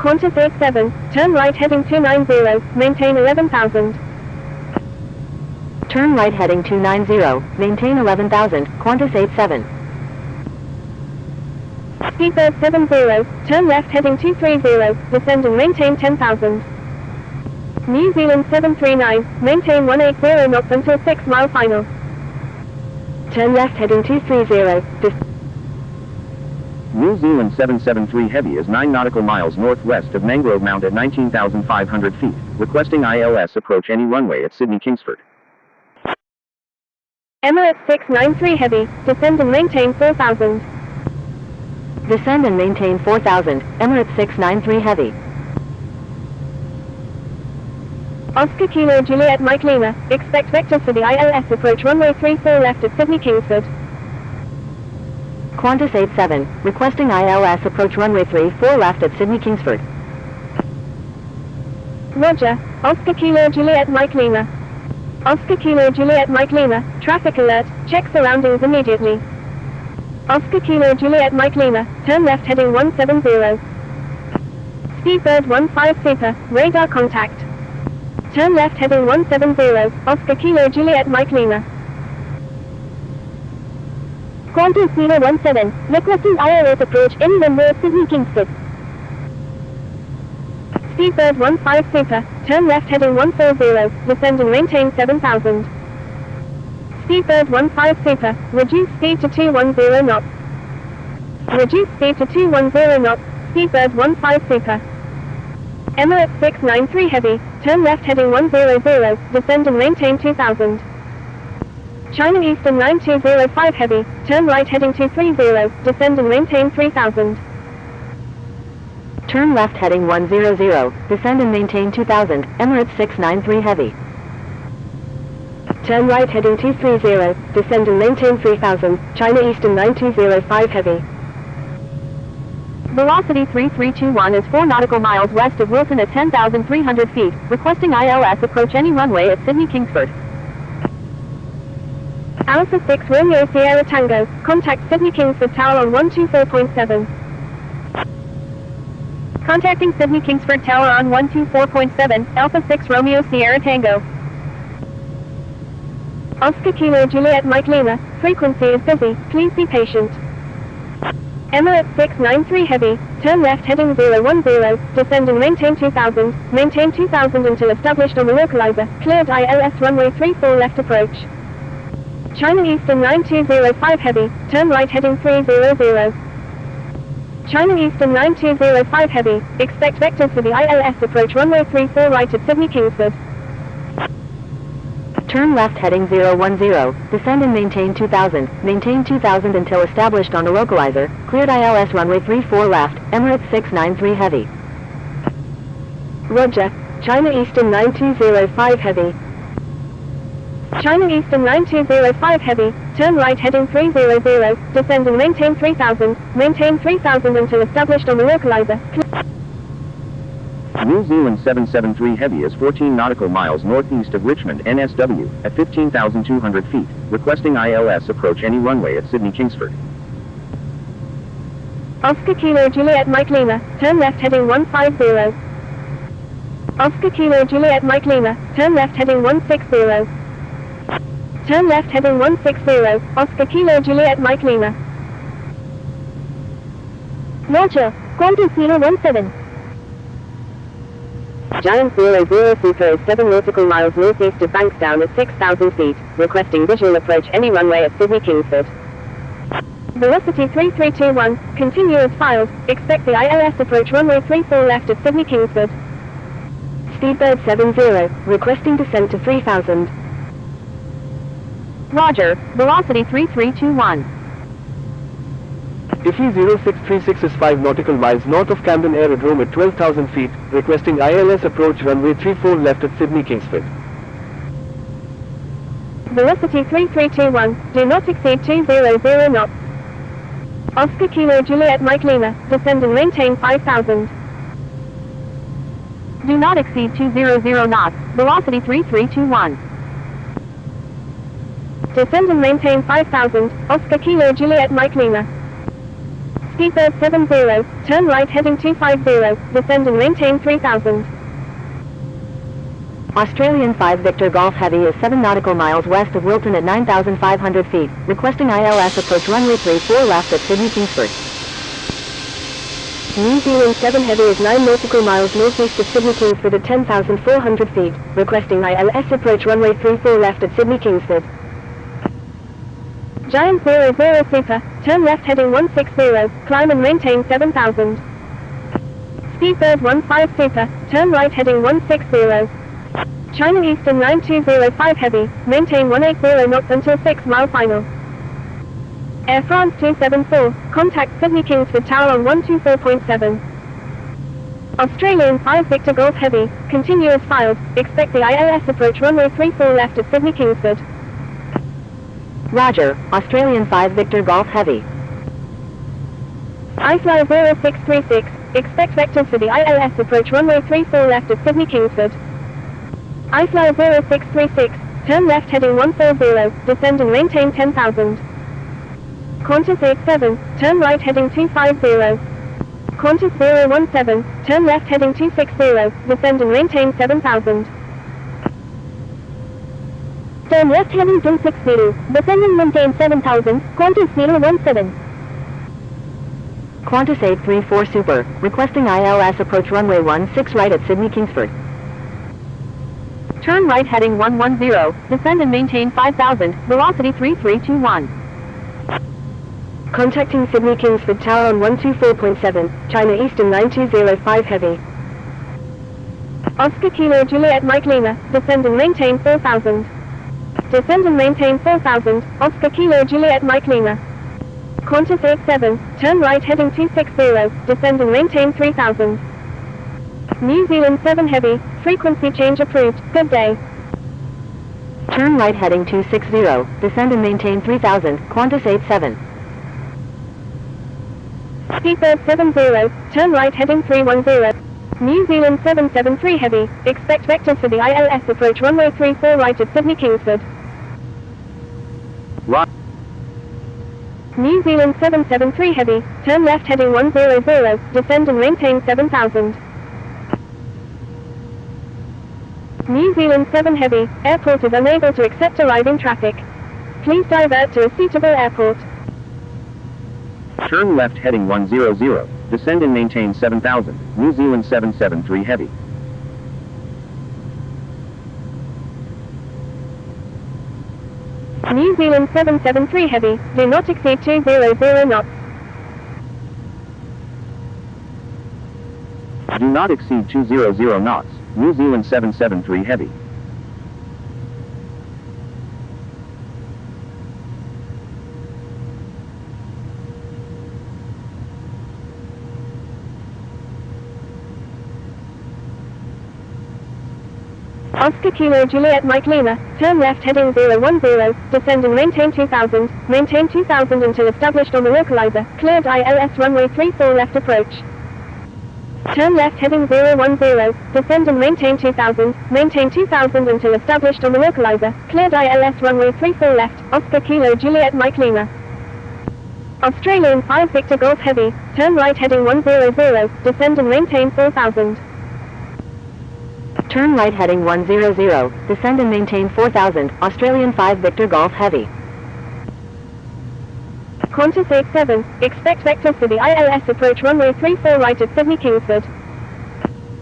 Qantas 87, turn right heading 290, maintain 11,000. Turn right heading 290, maintain 11,000, Qantas 87. Speedbird 70, turn left heading 230, descend and maintain 10,000. New Zealand 739, maintain 180 knots until 6 mile final. Turn left heading 230, New Zealand 773 Heavy is 9 nautical miles northwest of Mangrove Mount at 19,500 feet, requesting ILS approach any runway at Sydney Kingsford. Emirates 693 Heavy, descend and maintain 4,000. Descend and maintain 4,000, Emirates 693 Heavy. Oscar Kilo Juliet Mike Lima, expect vectors for the ILS approach runway 34 left at Sydney Kingsford. Qantas 87, requesting ILS approach runway 34 left at Sydney Kingsford. Roger, Oscar Kilo Juliet Mike Lima. Oscar Kilo Juliet Mike Lima, traffic alert, check surroundings immediately. Oscar Kilo Juliet Mike Lima, turn left heading 170. Speedbird 15 Super, radar contact. Turn left heading 170, Oscar Kilo Juliet Mike Lima. Qantas 017, requesting ILS approach any runway at Sydney Kingsford. Speedbird 15 Super, turn left heading 140, descend and maintain 7,000. Speedbird 15 Super, reduce speed to 210 knots. Reduce speed to 210 knots, Speedbird 15 Super. Emirates 693 Heavy, turn left heading 100, descend and maintain 2,000. China Eastern 9205 Heavy, turn right heading 230, descend and maintain 3,000. Turn left heading 100, descend and maintain 2,000, Emirates 693 Heavy. Turn right heading 230, descend and maintain 3,000, China Eastern 9205 Heavy. Velocity 3321 is 4 nautical miles west of Wilson at 10,300 feet, requesting ILS approach any runway at Sydney Kingsford. Alpha 6 Romeo Sierra Tango, contact Sydney Kingsford Tower on 124.7. Contacting Sydney Kingsford Tower on 124.7, Alpha 6 Romeo Sierra Tango. Oscar Kilo Juliet Mike Lima, frequency is busy, please be patient. Emirates 693 Heavy, turn left heading 010, descend and maintain 2,000, maintain 2,000 until established on the localizer, cleared ILS runway 34 left approach. China Eastern 9205 Heavy, turn right heading 300. China Eastern 9205 Heavy, expect vectors for the ILS approach runway 34 right at Sydney Kingsford. Turn left heading 010, descend and maintain 2,000, maintain 2,000 until established on the localizer, cleared ILS runway 34 left, Emirates 693 Heavy. Roger, China Eastern 9205 Heavy. China Eastern 9205 Heavy, turn right heading 300, descend and maintain 3,000, maintain 3,000 until established on the localizer. New Zealand 773 Heavy is 14 nautical miles northeast of Richmond, NSW, at 15,200 feet, requesting ILS approach any runway at Sydney Kingsford. Oscar Kilo Juliet Mike Lima, turn left heading 150. Oscar Kilo Juliet Mike Lima, turn left heading 160. Turn left heading 160, Oscar Kilo Juliet Mike Lima. Roger, Qantas 017. Giant 00 Super is 7 nautical miles northeast of Bankstown at 6,000 feet, requesting visual approach any runway at Sydney Kingsford. Velocity 3321, continue as filed, expect the ILS approach runway 34 left at Sydney Kingsford. Speedbird 70, requesting descent to 3,000. Roger, velocity 3321. Yssy 0636 is 5 nautical miles north of Camden Aerodrome at 12,000 feet, requesting ILS approach runway 34 left at Sydney Kingsford. Velocity 3321, do not exceed 200 knots. Oscar Kilo Juliet Mike Lima, descend and maintain 5,000. Do not exceed 200 knots, velocity 3321. Descend and maintain 5,000, Oscar Kilo Juliet Mike Lima. Speedbird 70, turn right heading 250, descend and maintain 3000. Australian 5 Victor Golf Heavy is 7 nautical miles west of Wilton at 9,500 feet, requesting ILS approach runway 34 left at Sydney Kingsford. New Zealand 7 Heavy is 9 nautical miles northeast of Sydney Kingsford at 10,400 feet, requesting ILS approach runway 34 left at Sydney Kingsford. Giant 00 Super, turn left heading 160, climb and maintain 7000. Speedbird 15 Super, turn right heading 160. China Eastern 9205 Heavy, maintain 180 knots until 6 mile final. Air France 274, contact Sydney Kingsford Tower on 124.7. Australian 5 Victor Golf Heavy, continue as filed, expect the ILS approach runway 34 left at Sydney Kingsford. Roger, Australian 5 Victor Golf Heavy. iFly 0636, expect vectors for the ILS approach runway 34 left at Sydney Kingsford. iFly 0636, turn left heading 140, descend and maintain 10,000. Qantas 87, turn right heading 250. Qantas 017, turn left heading 260, descend and maintain 7,000. Turn left heading 260, descend and maintain 7000, Qantas 017. Qantas 834 Super, requesting ILS approach runway 16 right at Sydney Kingsford. Turn right heading 110, descend and maintain 5000, velocity 3321. Contacting Sydney Kingsford Tower on 124.7, China Eastern 9205 Heavy. Oscar Kilo Juliet Mike Lima, descend and maintain 4000. Descend and maintain 4000, Oscar Kilo Juliet Mike Lima. Qantas 87, turn right heading 260, descend and maintain 3000. New Zealand 7 Heavy, frequency change approved, good day. Turn right heading 260, descend and maintain 3000, Qantas 87. Speedbird 70, turn right heading 310. New Zealand 773 Heavy, expect vectors for the ILS approach runway 34 right at Sydney Kingsford. Roger. New Zealand 773 Heavy, turn left heading 100, descend and maintain 7000. New Zealand 7 Heavy, airport is unable to accept arriving traffic. Please divert to a suitable airport. Turn left heading 100, descend and maintain 7000, New Zealand 773 Heavy. New Zealand 773 Heavy, do not exceed 200 knots. Do not exceed 200 knots, New Zealand 773 Heavy. Oscar Kilo Juliet Mike Lima, turn left heading 010, descend and maintain 2000, maintain 2000 until established on the localizer, cleared ILS runway 34 left approach. Turn left heading 010, descend and maintain 2000, maintain 2000 until established on the localizer, cleared ILS runway 34 left, Oscar Kilo Juliet Mike Lima. Australian 5 Victor Golf Heavy, turn right heading 100, descend and maintain 4000. Turn right heading 100, descend and maintain 4000, Australian 5 Victor Golf Heavy. Qantas 87, expect vectors for the ILS approach runway 34 right at Sydney Kingsford.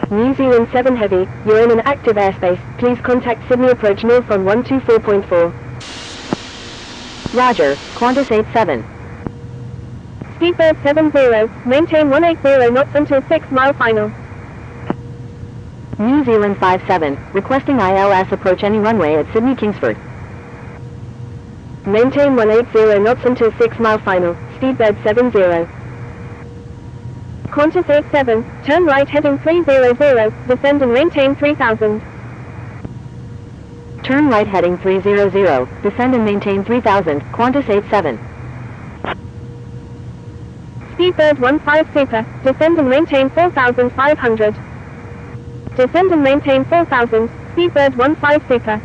New Zealand 7 Heavy, you're in an active airspace, please contact Sydney approach north on 124.4. Roger, Qantas 87. Speedbird 70, maintain 180 knots until 6 mile final. New Zealand 57, requesting ILS approach any runway at Sydney Kingsford. Maintain 180 knots until 6 mile final, Speedbird 70. Qantas 87, turn right heading 300, descend and maintain 3000. Turn right heading 300, descend and maintain 3000, Qantas 87. Speedbird 15 Super, descend and maintain 4500. Descend and maintain 4000, Speedbird 15 Super.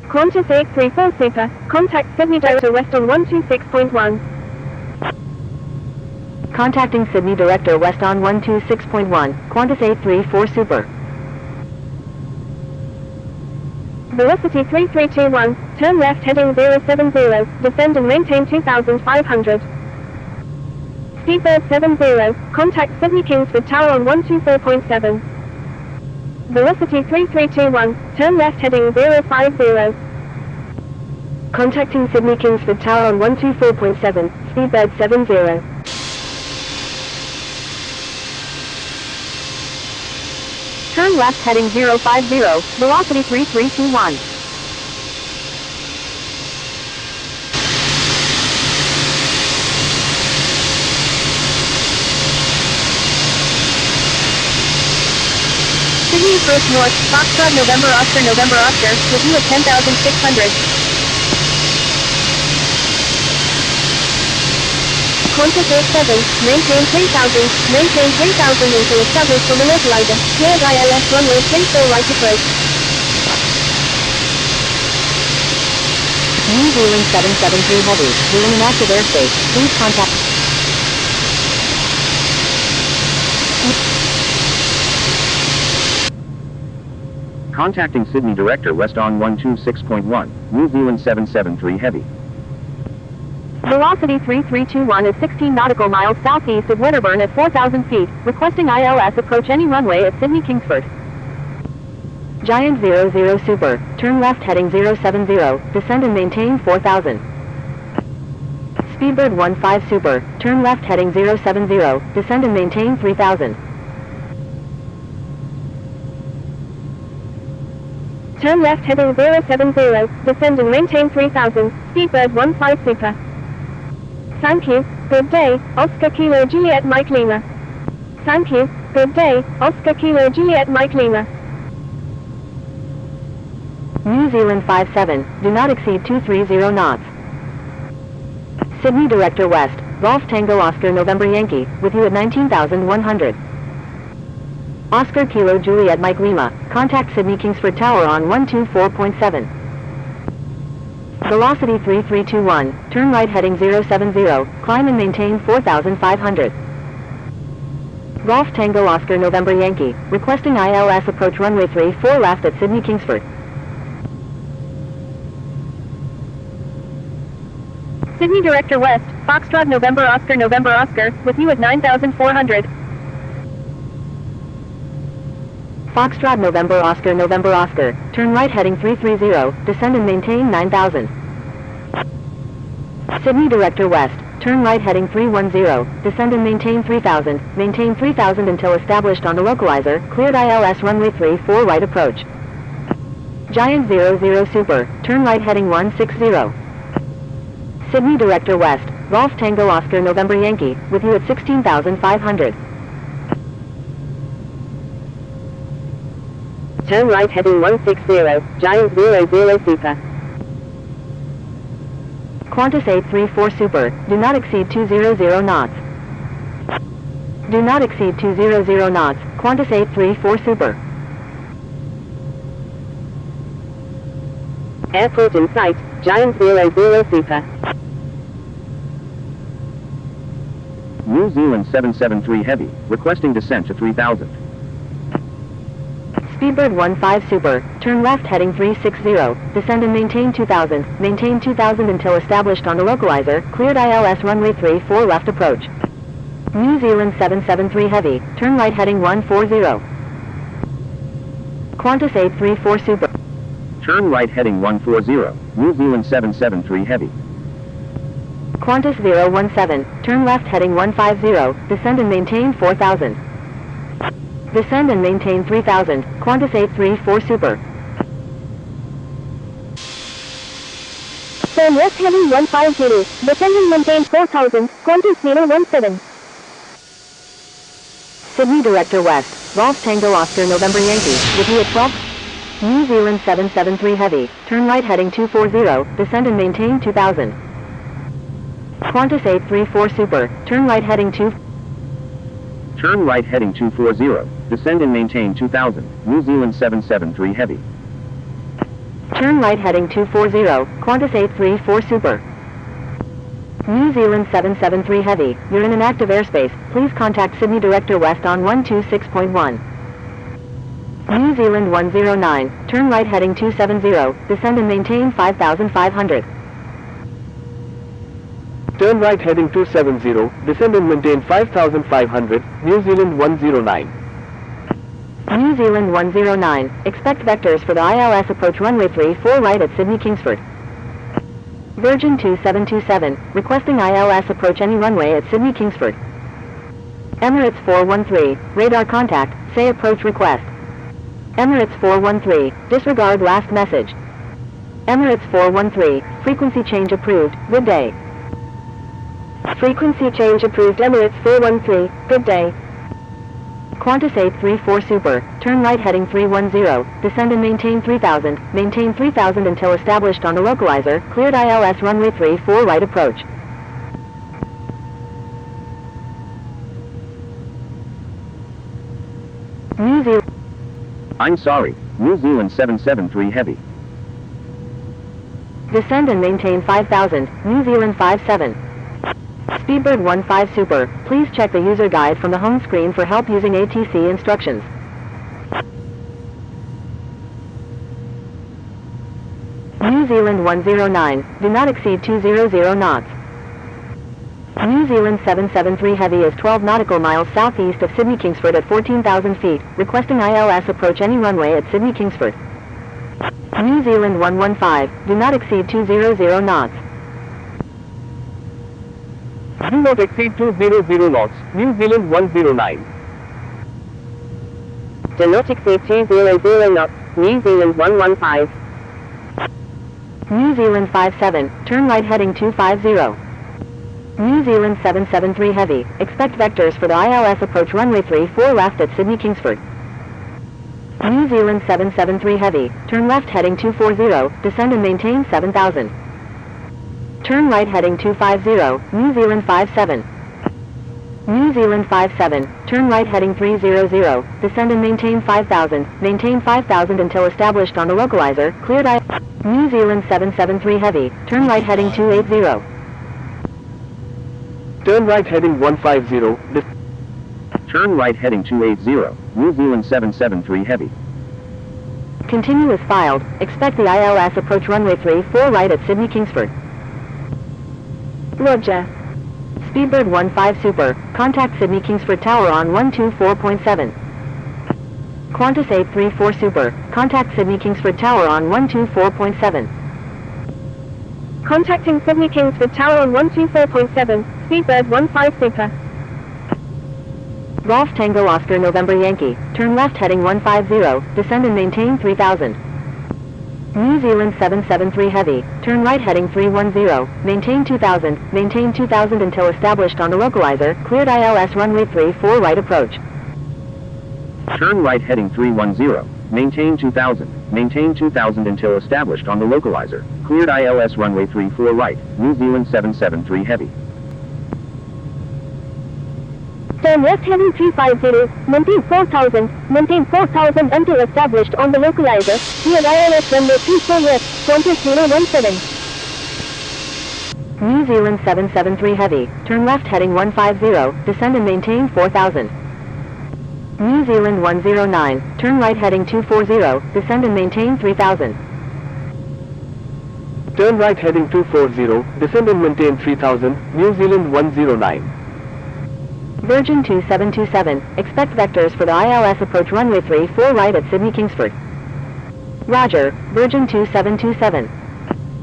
Qantas 834 Super, contact Sydney Delta West on 126.1. Contacting Sydney Director West on 126.1, Qantas 834 Super. Velocity 3321, turn left heading 070, descend and maintain 2500. Speedbird 70, contact Sydney Kingsford Tower on 124.7. Velocity 3321, turn left heading 050. Contacting Sydney Kingsford Tower on 124.7, Speedbird 70. Turn left heading 050, velocity 3321. Sydney approach north, Foxtrot November Oscar with you at 10,600. Qantas 87, maintain 3000 until established on the localizer, cleared ILS runway 34 right approach. New Zealand 773 Heavy, we're in inactive airspace, please contact. Contacting Sydney Director West on 126.1, New Zealand 773 Heavy. Velocity 3321 is 16 nautical miles southeast of Wedderburn at 4,000 feet, requesting ILS approach any runway at Sydney Kingsford. Giant 00 Super, turn left heading 070, descend and maintain 4,000. Speedbird 15 Super, turn left heading 070, descend and maintain 3,000. Turn left heading 070, descend and maintain 3000, Speedbird 15 Super. Thank you, good day, Oscar Kilo Juliet Mike Lima. Thank you, good day, Oscar Kilo Juliet Mike Lima. New Zealand 57, do not exceed 230 knots. Sydney Director West, Golf Tango Oscar November Yankee, with you at 19,100. Oscar Kilo Juliet Mike Lima, contact Sydney Kingsford Tower on 124.7. Velocity 3321, turn right heading 070, climb and maintain 4,500. Golf Tango Oscar November Yankee, requesting ILS approach runway 34 left at Sydney Kingsford. Sydney Director West, Foxtrot November Oscar, with you at 9,400. Foxtrot November Oscar, turn right heading 330, descend and maintain 9,000. Sydney Director West, turn right heading 310, descend and maintain 3,000, maintain 3,000 until established on the localizer, cleared ILS runway 34 right approach. Giant 00 Super, turn right heading 160. Sydney Director West, Golf Tango Oscar November Yankee, with you at 16,500. Turn right heading 160, Giant 00 Super. Qantas 834 Super, do not exceed 200 knots. Do not exceed 200 knots, Qantas 834 Super. Airport in sight, Giant 00 Super. New Zealand 773 Heavy, requesting descent to 3,000. Speedbird 15 Super, turn left heading 360, descend and maintain 2,000 until established on the localizer, cleared ILS runway 34 left approach. New Zealand 773 Heavy, turn right heading 140. Qantas 834 Super. Turn right heading 140, New Zealand 773 Heavy. Qantas 017, turn left heading 150, descend and maintain 4,000. Descend and maintain 3,000, Qantas 834 Super. Turn left heading 150, descend and maintain 4,000, Qantas 017. Sydney Director West, Golf Tango Oscar November Yankee, with you at 12. New Zealand 773 Heavy, turn right heading 240, descend and maintain 2,000. Qantas 834 Super, turn right heading 2. Turn right heading 240, descend and maintain 2,000, New Zealand 773 Heavy. Turn right heading 240, Qantas 834 Super. New Zealand 773 Heavy, you're in an active airspace. Please contact Sydney Director West on 126.1. New Zealand 109, turn right heading 270, descend and maintain 5,500. Turn right heading 270, descend and maintain 5,500, New Zealand 109. New Zealand 109, expect vectors for the ILS approach runway 34 right at Sydney Kingsford. Virgin 2727, requesting ILS approach any runway at Sydney Kingsford. Emirates 413, radar contact, say approach request. Emirates 413, disregard last message. Emirates 413, frequency change approved, good day. Frequency change approved Emirates 413, good day. Qantas 834 Super, turn right heading 310, descend and maintain 3000 until established on the localizer, cleared ILS runway 34 right approach. New Zealand. I'm sorry, New Zealand 773 Heavy. Descend and maintain 5000, New Zealand 57. Speedbird 15 Super, please check the user guide from the home screen for help using ATC instructions. New Zealand 109, do not exceed 200 knots. New Zealand 773 Heavy is 12 nautical miles southeast of Sydney Kingsford at 14,000 feet, requesting ILS approach any runway at Sydney Kingsford. New Zealand 115, do not exceed 200 knots. Do not exceed 200 knots, New Zealand 109. Do not exceed 200 knots, New Zealand 115. New Zealand 57, turn right heading 250. New Zealand 773 Heavy, expect vectors for the ILS approach runway 34 left at Sydney Kingsford. New Zealand 773 Heavy, turn left heading 240, descend and maintain 7000. Turn right heading 250, New Zealand 57. New Zealand 57, turn right heading 300, descend and maintain 5000 until established on the localizer, cleared New Zealand 773 Heavy, turn right heading 280. Turn right heading 150, Turn right heading 280, New Zealand 773 Heavy. Continue as filed, expect the ILS approach runway 34 right at Sydney Kingsford. Roger. Speedbird 15 Super, contact Sydney Kingsford Tower on 124.7. Qantas 834 Super, contact Sydney Kingsford Tower on 124.7. Contacting Sydney Kingsford Tower on 124.7, Speedbird 15 Super. Golf Tango Oscar November Yankee, turn left heading 150, descend and maintain 3000. New Zealand 773 Heavy, turn right heading 310, maintain 2000 until established on the localizer, cleared ILS runway 34 right approach. Turn right heading 310, maintain 2000 until established on the localizer, cleared ILS runway 34 right, New Zealand 773 Heavy. Turn left heading 350, maintain 4000 until established on the localizer, cleared ILS runway 34 left, Qantas 017. New Zealand 773 Heavy, turn left heading 150, descend and maintain 4000. New Zealand 109, turn right heading 240, descend and maintain 3000. turn right heading 240, descend and maintain 3000, New Zealand 109. Virgin 2727, expect vectors for the ILS approach runway 34 right at Sydney Kingsford. Roger, Virgin 2727.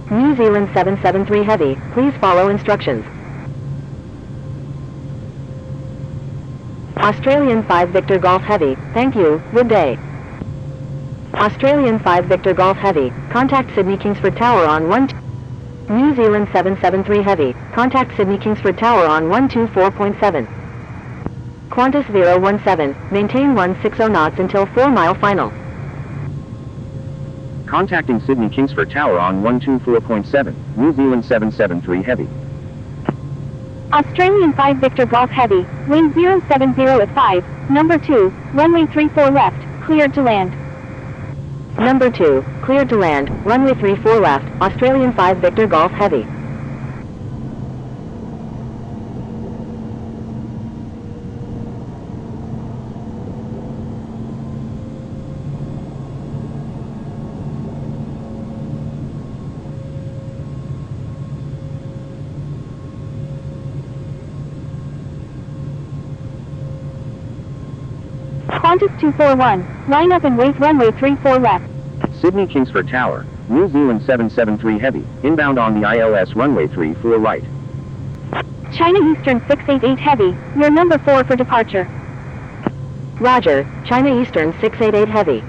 New Zealand 773 Heavy, please follow instructions. Australian 5 Victor Golf Heavy, thank you, good day. Australian 5 Victor Golf Heavy, contact Sydney Kingsford Tower on 1... New Zealand 773 Heavy, contact Sydney Kingsford Tower on 124.7. Qantas 017, maintain 160 knots until 4 mile final. Contacting Sydney Kingsford Tower on 124.7, New Zealand 773 Heavy. Australian 5 Victor Golf Heavy, wind 070 at 5, number 2, runway 34 left, cleared to land. Number 2, cleared to land, runway 34 left, Australian 5 Victor Golf Heavy. Qantas 241, line up and wait runway 34 left. Sydney Kingsford Tower, New Zealand 773 Heavy, inbound on the ILS runway 34 right. China Eastern 688 Heavy, you're number 4 for departure. Roger, China Eastern 688 Heavy.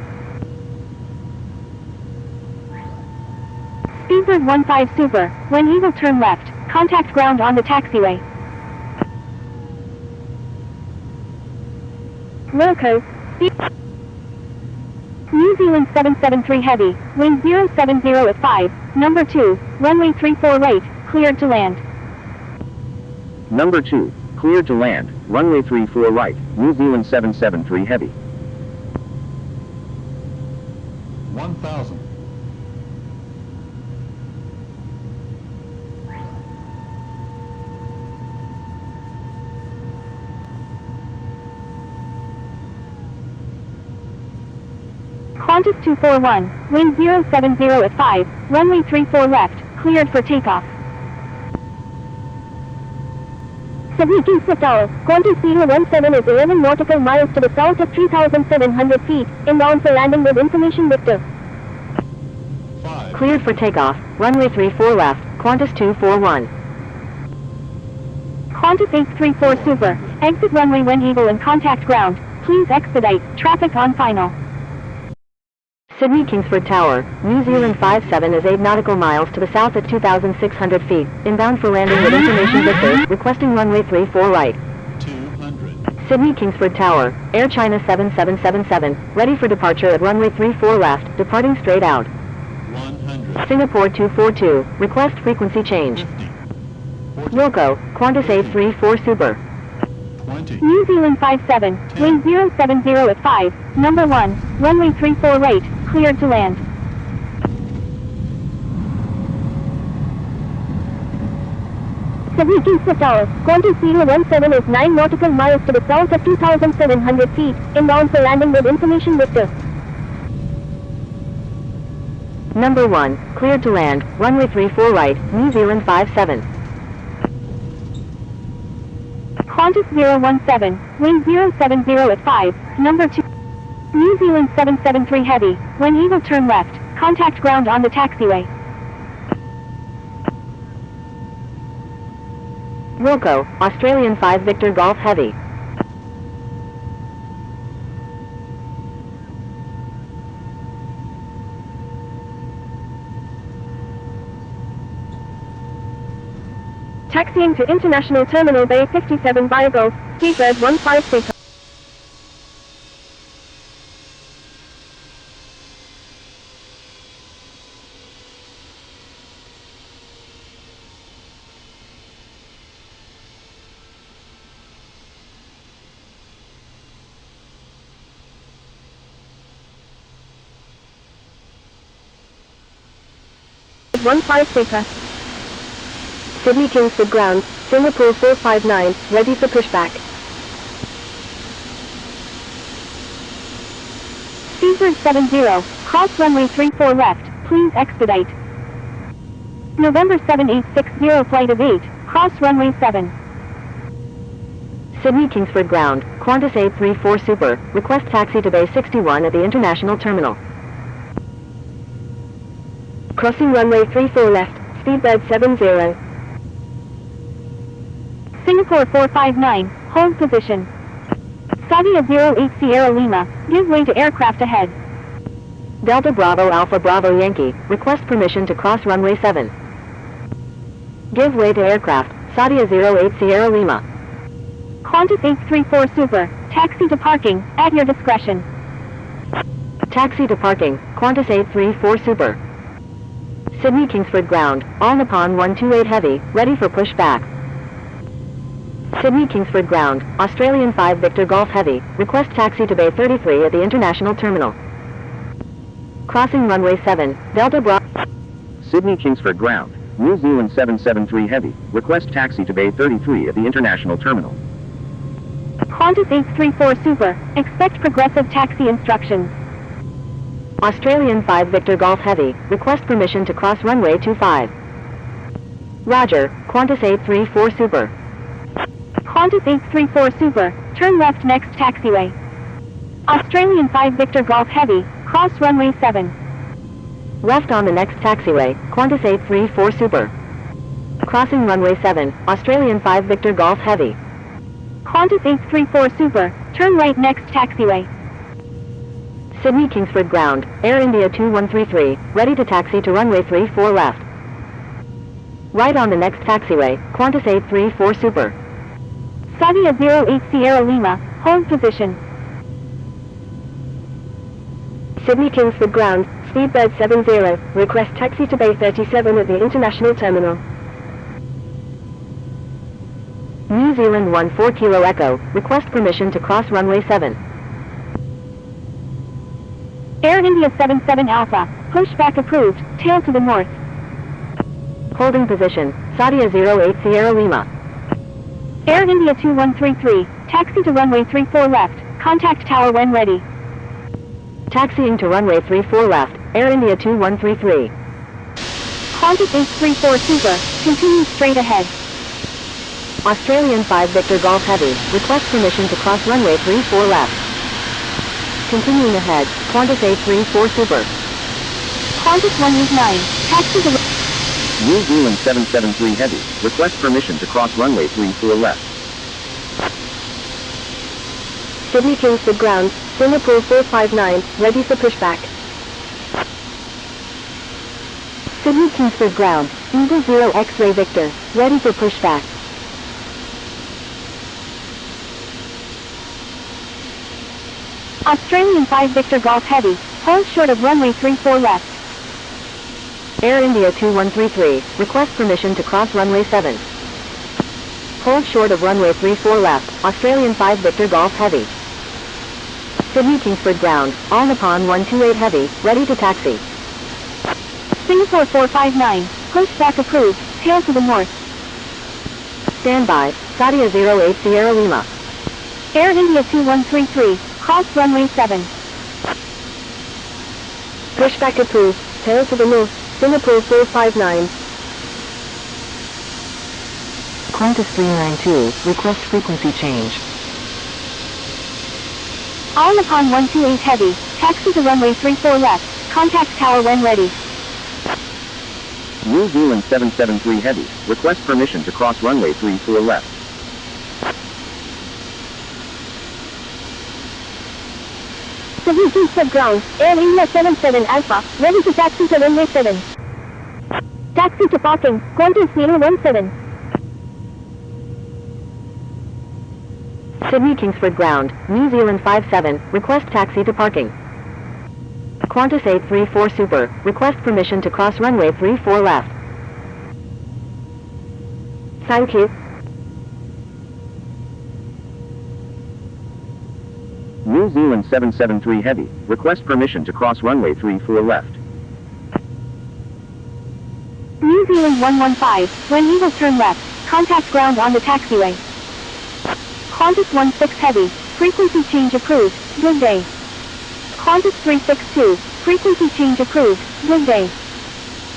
Speedbird 15 Super, when Eagle turn left, contact ground on the taxiway. Wilco, New Zealand 773 Heavy, wind 070 at 5, number 2, runway 34 right, cleared to land. Number 2, cleared to land, runway 34 right, New Zealand 773 Heavy. 1000. Qantas 241, wind 070 at 5, runway 34 left, cleared for takeoff. Sydney Kingsford Tower, Qantas 017 is 11 nautical miles to the south at 3,700 feet, inbound for landing with information Victor. 5. Cleared for takeoff, runway 34 left, Qantas 241. Qantas 834 Super, exit runway when Eagle and contact ground, please expedite, traffic on final. Sydney Kingsford Tower, New Zealand 57 is 8 nautical miles to the south at 2,600 feet, inbound for landing with information Victor, requesting runway 34 right. 200. Sydney Kingsford Tower, Air China 7777, ready for departure at runway 34 left, departing straight out. 100. Singapore 242, request frequency change. 50. Wilco, Qantas 834 Super. 20. New Zealand 57, wind 070 at 5, number 1, runway 34 right, cleared to land. Sydney Kingsford Tower, Qantas 017 is 9 nautical miles to the south at 2,700 feet, inbound for landing with information Victor. Number 1, cleared to land, runway 34 right, New Zealand 57. Qantas 017, wind 070 at 5, number 2, New Zealand 773 Heavy, when Eagle turn left, contact ground on the taxiway. Wilco, Australian 5 Victor Golf Heavy. Taxiing to International Terminal Bay 57 by Golf, Speedbird 15 15 Sydney Kingsford Ground, Singapore 459, ready for pushback. Speedbird 70, cross runway 34 left, please expedite. November 7860 flight of 8, cross runway 7. Sydney Kingsford Ground, Qantas 834 Super, request taxi to Bay 61 at the International Terminal. Crossing runway 34 left, Speedbird 70. Singapore 459, hold position. Saudi 08 Sierra Lima, give way to aircraft ahead. Delta Bravo Alpha Bravo Yankee, request permission to cross runway 7. Give way to aircraft, Saudi 08 Sierra Lima. Qantas 834 Super, taxi to parking, at your discretion. Taxi to parking, Qantas 834 Super. Sydney Kingsford Ground, All Nippon 128 Heavy, ready for pushback. Sydney Kingsford Ground, Australian 5 Victor Golf Heavy, request taxi to Bay 33 at the International Terminal. Crossing runway 7, Delta Bravo. Sydney Kingsford Ground, New Zealand 773 Heavy, request taxi to Bay 33 at the International Terminal. Qantas 834 Super, expect progressive taxi instructions. Australian 5 Victor Golf Heavy, request permission to cross runway 25. Roger, Qantas 834 Super. Qantas 834 Super, turn left next taxiway. Australian 5 Victor Golf Heavy, cross runway 7. Left on the next taxiway, Qantas 834 Super. Crossing runway 7, Australian 5 Victor Golf Heavy. Qantas 834 Super, turn right next taxiway. Sydney Kingsford Ground, Air India 2133, ready to taxi to runway 34 left. Right on the next taxiway, Qantas 834 Super. Saudi 08 Sierra Lima, hold position. Sydney Kingsford Ground, Speedbird 70, request taxi to Bay 37 at the International Terminal. New Zealand 14 Kilo Echo, request permission to cross runway 7. Air India 77 Alpha, pushback approved, tail to the north. Holding position, Saudi 08 Sierra Lima. Air India 2133, taxi to runway 34 left, contact tower when ready. Taxiing to runway 34 left, Air India 2133. Qantas 834 Super, continue straight ahead. Australian 5 Victor Golf Heavy, request permission to cross runway 34 left. Continuing ahead, Qantas 834 Super. Qantas 189, taxi to New Zealand 773 Heavy, request permission to cross runway 34 left. Sydney Kingsford Ground, Singapore 459, ready for pushback. Sydney Kingsford Ground, Eagle 0 X-Ray Victor, ready for pushback. Australian 5 Victor Golf Heavy, hold short of runway 34 left. Air India 2133, request permission to cross runway 7. Hold short of runway 34 left, Australian 5 Victor Golf Heavy. Sydney Kingsford Ground, All Nippon 128 Heavy, ready to taxi. Singapore 459, pushback approved, tail to the north. Standby, Saudi 08 Sierra Lima. Air India 2133, cross runway 7. Pushback approved, tail to the north, Singapore 459. Qantas 392, request frequency change. All Nippon 128 Heavy, taxi to runway 34 left, contact tower when ready. New Zealand 773 Heavy, request permission to cross runway 34 left. Sydney Kingsford Ground, Air India 77 Alpha, ready to taxi to runway 7. Taxi to parking, Qantas 017. Sydney Kingsford Ground, New Zealand 57, request taxi to parking. Qantas 834 Super, request permission to cross runway 34 left. Thank you. New Zealand 773 Heavy, request permission to cross runway 34 left. New Zealand 115, when Eagle turn left, contact ground on the taxiway. Qantas 16 Heavy, frequency change approved, good day. Qantas 362, frequency change approved, good day.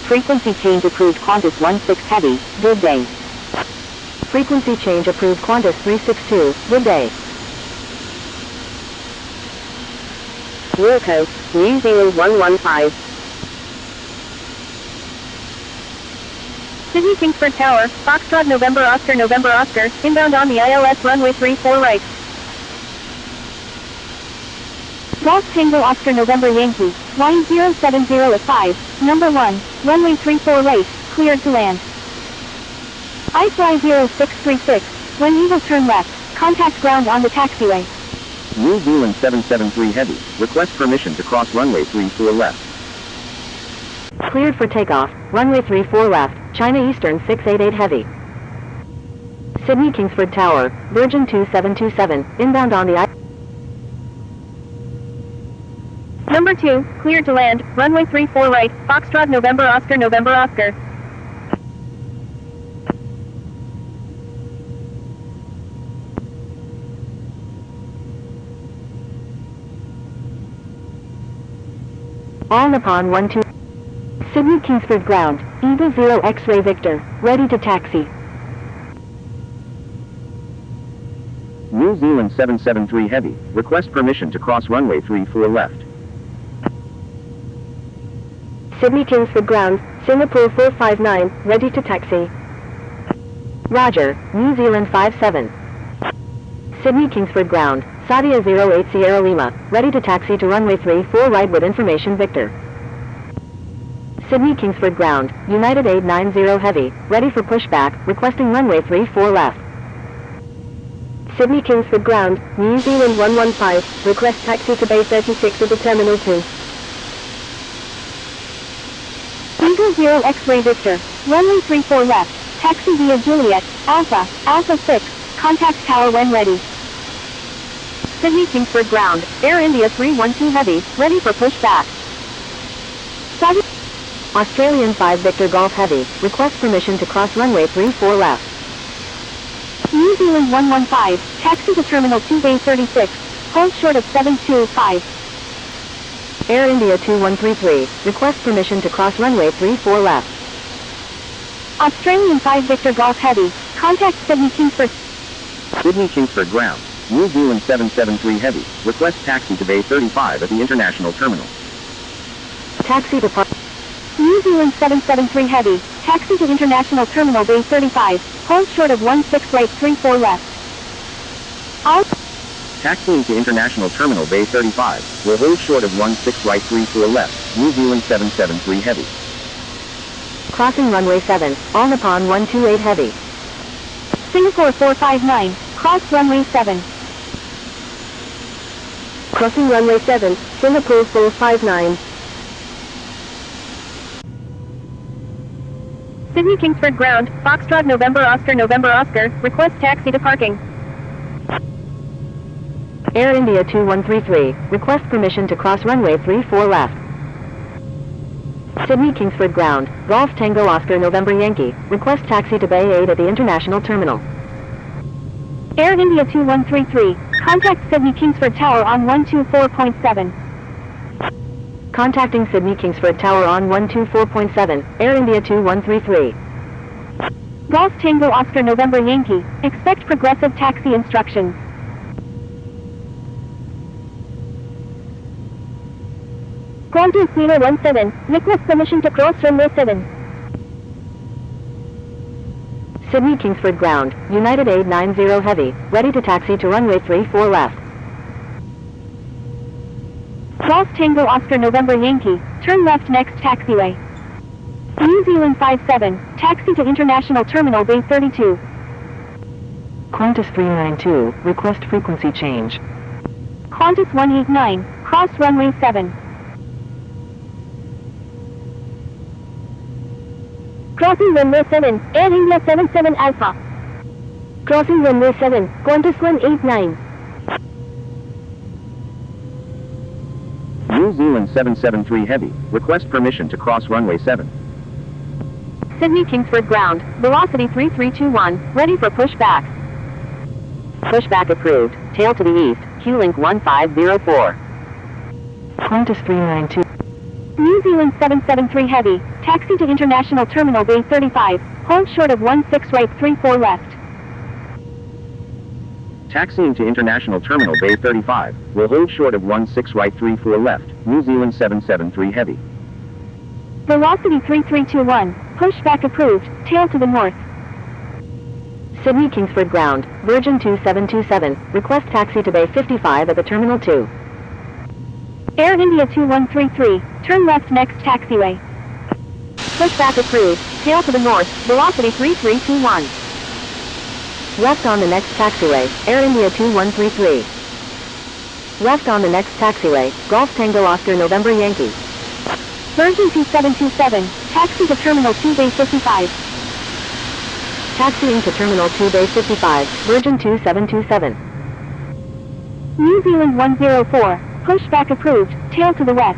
Frequency change approved Qantas 16 Heavy, good day. Frequency change approved Qantas 362, good day. Wilco, New Zealand 115. Sydney Kingsford Tower, Foxtrot November Oscar, inbound on the ILS runway 34 right. Golf Tango Oscar November Yankee, line 070 at 5, number 1, runway 34 right, cleared to land. iFly 0636, when Eagle turn left, contact ground on the taxiway. New Zealand 773 Heavy, request permission to cross runway 34 left. Cleared for takeoff, runway 34 left, China Eastern 688 Heavy. Sydney Kingsford Tower, Virgin 2727, inbound on the Number 2, cleared to land, runway 34 right, Foxtrot November Oscar. All Nippon 12. Sydney Kingsford Ground, Eagle 0 X-Ray Victor, ready to taxi. New Zealand 773 Heavy, request permission to cross runway 34 left. Sydney Kingsford Ground, Singapore 459, ready to taxi. Roger, New Zealand 57. Sydney Kingsford Ground, Sadia 08 Sierra Lima, ready to taxi to runway 34 right with information Victor. Sydney Kingsford Ground, United 890 Heavy, ready for pushback, requesting runway 34 left. Sydney Kingsford Ground, New Zealand 115, request taxi to Bay 36 at the Terminal 2. Eagle 0 X-ray Victor, runway 34 left, taxi via Juliet, Alpha, Alpha 6, contact tower when ready. Sydney Kingsford Ground, Air India 312 Heavy, ready for pushback. Australian 5 Victor Golf Heavy, request permission to cross runway 34 left. New Zealand 115, taxi to Terminal 2 Bay 36, hold short of 725. Air India 2133, request permission to cross runway 34 left. Australian 5 Victor Golf Heavy, contact Sydney Kingsford. Sydney Kingsford Ground, New Zealand 773 Heavy, request taxi to Bay 35 at the International Terminal. Taxi to New Zealand 773 Heavy, taxi to International Terminal Bay 35, hold short of 16 right 34 left. Taxiing to International Terminal Bay 35, will hold short of 16 right 34 left, New Zealand 773 Heavy. Crossing runway 7, All Nippon 128 Heavy. Singapore 459, cross runway 7. Crossing runway 7, Singapore 459. Sydney Kingsford Ground, Foxtrot November Oscar, request taxi to parking. Air India 2133, request permission to cross runway 34 left. Sydney Kingsford Ground, Golf Tango Oscar November Yankee, request taxi to Bay 8 at the International Terminal. Air India 2133, contact Sydney Kingsford Tower on 124.7. Contacting Sydney Kingsford Tower on 124.7, Air India 2133. Golf Tango Oscar November Yankee, expect progressive taxi instructions. Qantas 017, request permission to cross runway 7. Sydney Kingsford Ground, United 890 Heavy, ready to taxi to runway 34 left. Golf Tango Oscar November Yankee, turn left next taxiway. New Zealand 57, taxi to International Terminal Bay 32. Qantas 392, request frequency change. Qantas 189, cross runway 7. Crossing runway 7, Air India 77 Alpha. Crossing runway 7, Qantas 189. New Zealand 773 Heavy, request permission to cross runway 7. Sydney Kingsford Ground, velocity 3321, ready for pushback. Pushback approved, tail to the east, Q-Link 1504. Qantas 392. New Zealand 773 Heavy, taxi to International Terminal Bay 35, hold short of 16 right 34 left. Taxiing to International Terminal Bay 35, will hold short of 16 right 34 left, New Zealand 773 Heavy. Velocity 3321, pushback approved, tail to the north. Sydney Kingsford Ground, Virgin 2727, request taxi to Bay 55 at the Terminal 2. Air India 2133, turn left next taxiway. Pushback approved, tail to the north, velocity 3321. Left on the next taxiway, Air India 2133. Left on the next taxiway, Golf Tango Oscar November Yankee. Virgin 2727, taxi to Terminal 2 Bay 55. Taxiing to Terminal 2 Bay 55, Virgin 2727. New Zealand 104, pushback approved, tail to the west.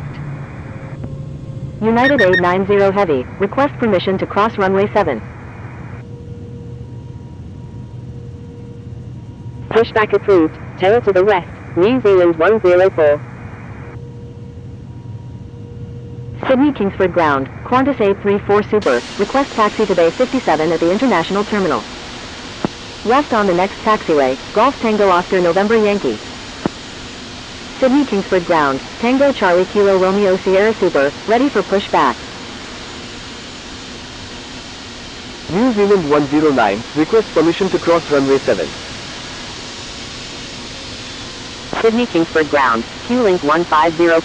United 890 Heavy, request permission to cross runway 7. Pushback approved, tail to the west, New Zealand 104. Sydney Kingsford Ground, Qantas 834 Super, request taxi to Bay 57 at the International Terminal. Left on the next taxiway, Golf Tango Oscar November Yankee. Sydney Kingsford ground, Tango Charlie Kilo Romeo Sierra Super, ready for pushback. New Zealand 109, request permission to cross runway 7. Sydney Kingsford ground, Q-Link 150.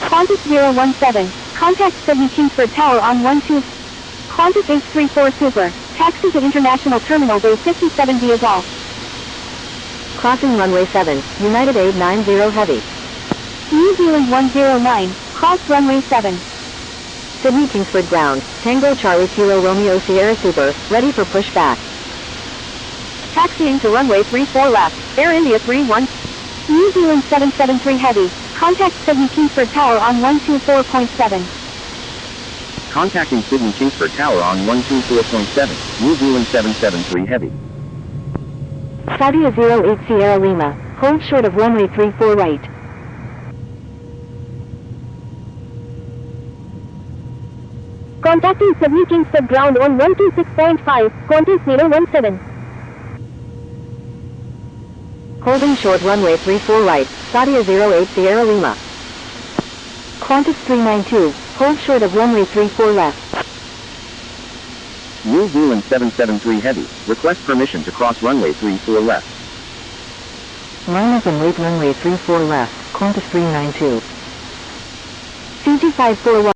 Qantas 017, contact Sydney Kingsford Tower on 12. Qantas 834 Super, taxi to International Terminal Bay 57 via Golf. Crossing runway 7, United 890 heavy. New Zealand 109, cross runway 7. Sydney Kingsford ground, Tango Charlie Kilo Romeo Sierra Super, ready for pushback. Taxiing to runway 34 left, Air India 31. New Zealand 773 heavy, contact Sydney Kingsford Tower on 124.7. Contacting Sydney Kingsford Tower on 124.7, New Zealand 773 heavy. Saudi 08 Sierra Lima, hold short of runway 34 right. Contacting Sydney Kingsford ground on 126.5, Qantas 017. Holding short runway 34 right, Saudi 08 Sierra Lima. Qantas 392, hold short of runway 34 left. New Zealand 773 heavy, request permission to cross runway 34 left. Line up and wait runway 34 left, Qantas 392. CG541.